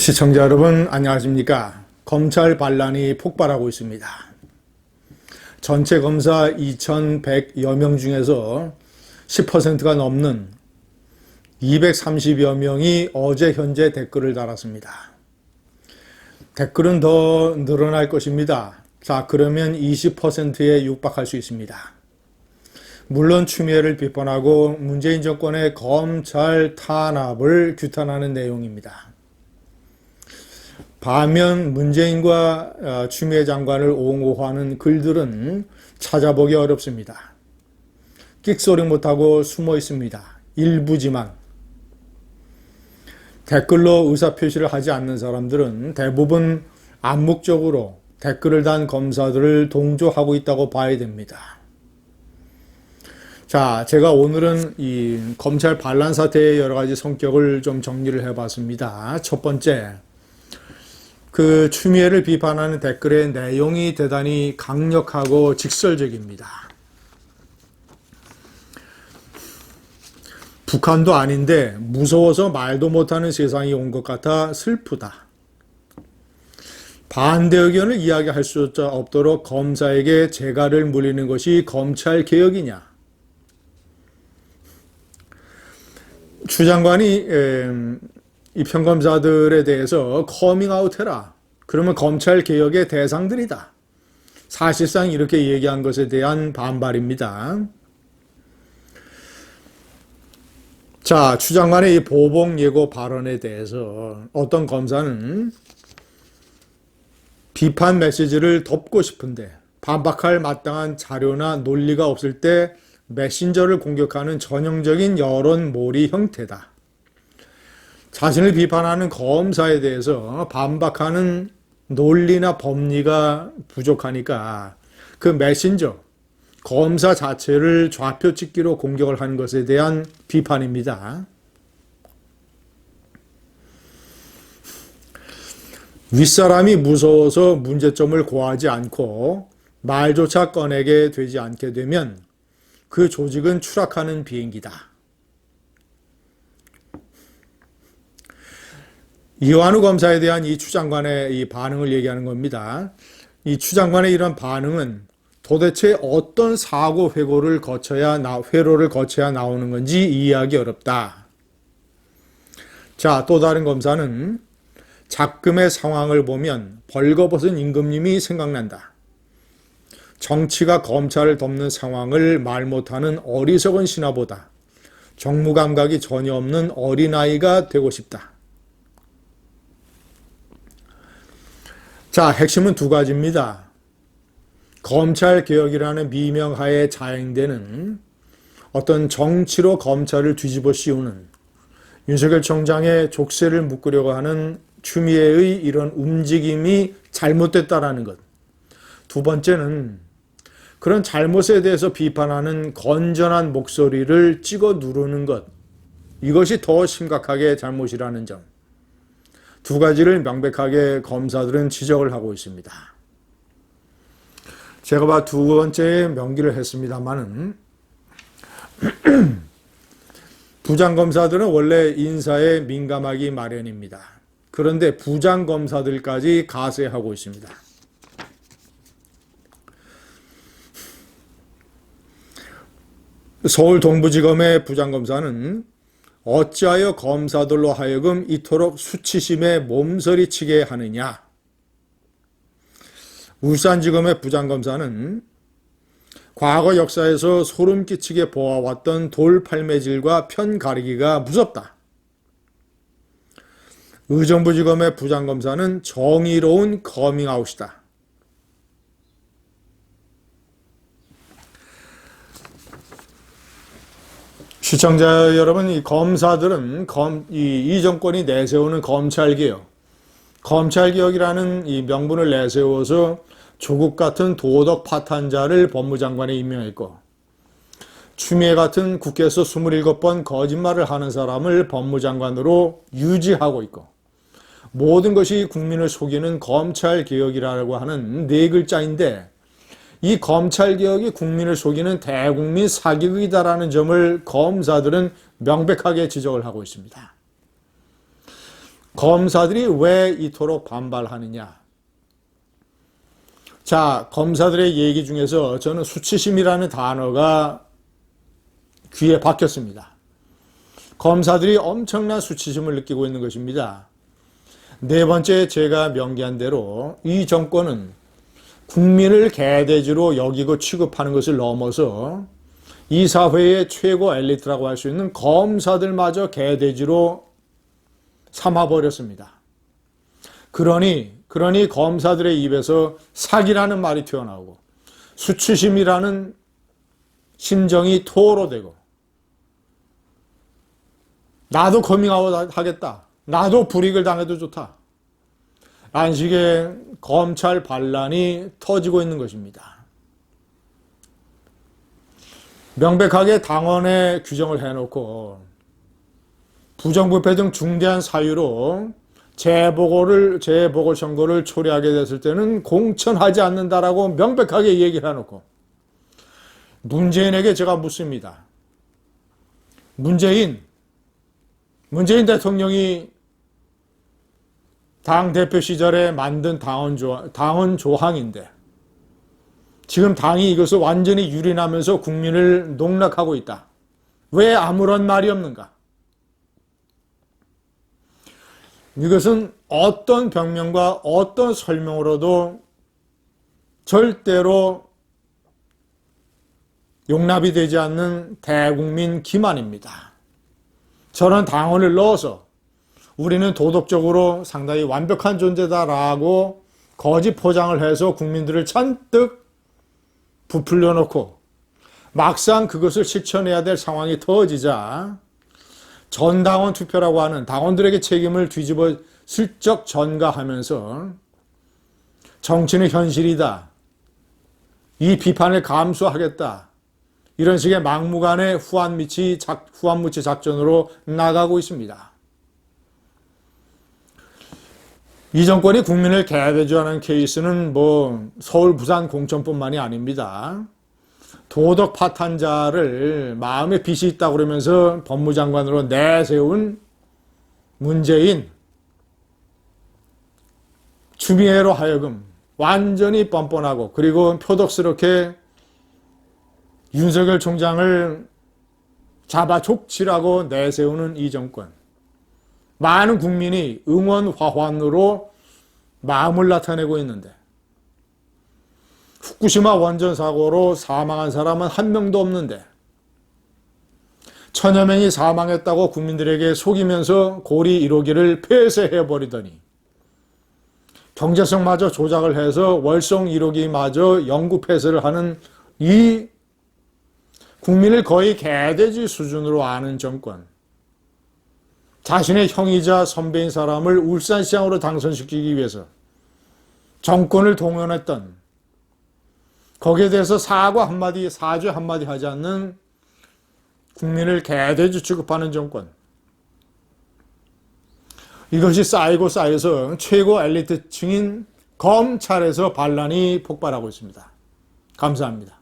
시청자 여러분 안녕하십니까? 검찰 반란이 폭발하고 있습니다. 전체 검사 2,100여 명 중에서 10%가 넘는 230여 명이 어제 현재 댓글을 달았습니다. 댓글은 더 늘어날 것입니다. 자, 그러면 20%에 육박할 수 있습니다. 물론 추미애를 비판하고 문재인 정권의 검찰 탄압을 규탄하는 내용입니다. 반면 문재인과 추미애 장관을 옹호하는 글들은 찾아보기 어렵습니다. 끽소리 못하고 숨어 있습니다. 일부지만. 댓글로 의사표시를 하지 않는 사람들은 대부분 암묵적으로 댓글을 단 검사들을 동조하고 있다고 봐야 됩니다. 자, 제가 오늘은 이 검찰 반란 사태의 여러 가지 성격을 좀 정리를 해봤습니다. 첫 번째, 그 추미애를 비판하는 댓글의 내용이 대단히 강력하고 직설적입니다. 북한도 아닌데 무서워서 말도 못하는 세상이 온 것 같아 슬프다. 반대 의견을 이야기할 수 없도록 검사에게 재갈을 물리는 것이 검찰 개혁이냐? 추 장관이 이 평검사들에 대해서 커밍아웃해라. 그러면 검찰 개혁의 대상들이다. 사실상 이렇게 얘기한 것에 대한 반발입니다. 자, 추 장관의 이 보복 예고 발언에 대해서 어떤 검사는 비판 메시지를 덮고 싶은데 반박할 마땅한 자료나 논리가 없을 때 메신저를 공격하는 전형적인 여론몰이 형태다. 자신을 비판하는 검사에 대해서 반박하는 논리나 법리가 부족하니까 그 메신저, 검사 자체를 좌표찍기로 공격을 한 것에 대한 비판입니다. 윗사람이 무서워서 문제점을 고하지 않고 말조차 꺼내게 되지 않게 되면 그 조직은 추락하는 비행기다. 이완우 검사에 대한 이 추 장관의 이 반응을 얘기하는 겁니다. 이 추 장관의 이런 반응은 도대체 어떤 사고 회로를 거쳐야 나오는 건지 이해하기 어렵다. 자, 또 다른 검사는 작금의 상황을 보면 벌거벗은 임금님이 생각난다. 정치가 검찰을 덮는 상황을 말 못하는 어리석은 신하보다 정무 감각이 전혀 없는 어린아이가 되고 싶다. 자, 핵심은 두 가지입니다. 검찰개혁이라는 미명하에 자행되는 어떤 정치로 검찰을 뒤집어 씌우는 윤석열 총장의 족쇄를 묶으려고 하는 추미애의 이런 움직임이 잘못됐다라는 것. 두 번째는 그런 잘못에 대해서 비판하는 건전한 목소리를 찍어 누르는 것. 이것이 더 심각하게 잘못이라는 점. 두 가지를 명백하게 검사들은 지적을 하고 있습니다. 제가 두 번째에 명기를 했습니다마는 부장검사들은 원래 인사에 민감하기 마련입니다. 그런데 부장검사들까지 가세하고 있습니다. 서울 동부지검의 부장검사는 어찌하여 검사들로 하여금 이토록 수치심에 몸서리치게 하느냐. 울산지검의 부장검사는 과거 역사에서 소름 끼치게 보아왔던 돌팔매질과 편가르기가 무섭다. 의정부지검의 부장검사는 정의로운 커밍아웃이다. 시청자 여러분, 이 검사들은 이 정권이 내세우는 검찰개혁이라는 이 명분을 내세워서 조국 같은 도덕 파탄자를 법무장관에 임명했고, 추미애 같은 국회에서 27번 거짓말을 하는 사람을 법무장관으로 유지하고 있고, 모든 것이 국민을 속이는 검찰개혁이라고 하는 네 글자인데, 이 검찰개혁이 국민을 속이는 대국민 사기극이다라는 점을 검사들은 명백하게 지적을 하고 있습니다. 검사들이 왜 이토록 반발하느냐? 자, 검사들의 얘기 중에서 저는 수치심이라는 단어가 귀에 박혔습니다. 검사들이 엄청난 수치심을 느끼고 있는 것입니다. 네 번째, 제가 명기한 대로 이 정권은 국민을 개돼지로 여기고 취급하는 것을 넘어서 이 사회의 최고 엘리트라고 할 수 있는 검사들마저 개돼지로 삼아버렸습니다. 그러니 검사들의 입에서 사기라는 말이 튀어나오고 수치심이라는 심정이 토로되고 나도 커밍아웃 하겠다. 나도 불이익을 당해도 좋다. 라는 식의 검찰 반란이 터지고 있는 것입니다. 명백하게 당원에 규정을 해놓고 부정부패 등 중대한 사유로 재보궐선거를 초래하게 됐을 때는 공천하지 않는다라고 명백하게 얘기를 해놓고 문재인에게 제가 묻습니다. 문재인 대통령이 당대표 시절에 만든 당원 조항인데 지금 당이 이것을 완전히 유린하면서 국민을 농락하고 있다. 왜 아무런 말이 없는가? 이것은 어떤 병명과 어떤 설명으로도 절대로 용납이 되지 않는 대국민 기만입니다. 저런 당원을 넣어서 우리는 도덕적으로 상당히 완벽한 존재다라고 거짓 포장을 해서 국민들을 잔뜩 부풀려 놓고 막상 그것을 실천해야 될 상황이 터지자 전당원 투표라고 하는 당원들에게 책임을 뒤집어 슬쩍 전가하면서 정치는 현실이다. 이 비판을 감수하겠다. 이런 식의 막무가내 후한무치 작전으로 나가고 있습니다. 이 정권이 국민을 개돼지하는 케이스는 서울, 부산 공천뿐만이 아닙니다. 도덕 파탄자를 마음에 빚이 있다고 그러면서 법무장관으로 내세운 문재인, 추미애로 하여금 완전히 뻔뻔하고 그리고 표독스럽게 윤석열 총장을 잡아 족치라고 내세우는 이 정권. 많은 국민이 응원 화환으로 마음을 나타내고 있는데 후쿠시마 원전 사고로 사망한 사람은 한 명도 없는데 천여 명이 사망했다고 국민들에게 속이면서 고리 1호기를 폐쇄해버리더니 경제성마저 조작을 해서 월성 1호기마저 영구 폐쇄를 하는 이 국민을 거의 개돼지 수준으로 아는 정권. 자신의 형이자 선배인 사람을 울산시장으로 당선시키기 위해서 정권을 동원했던 거기에 대해서 사죄 한마디 하지 않는 국민을 개돼지 취급하는 정권. 이것이 쌓이고 쌓여서 최고 엘리트층인 검찰에서 반란이 폭발하고 있습니다. 감사합니다.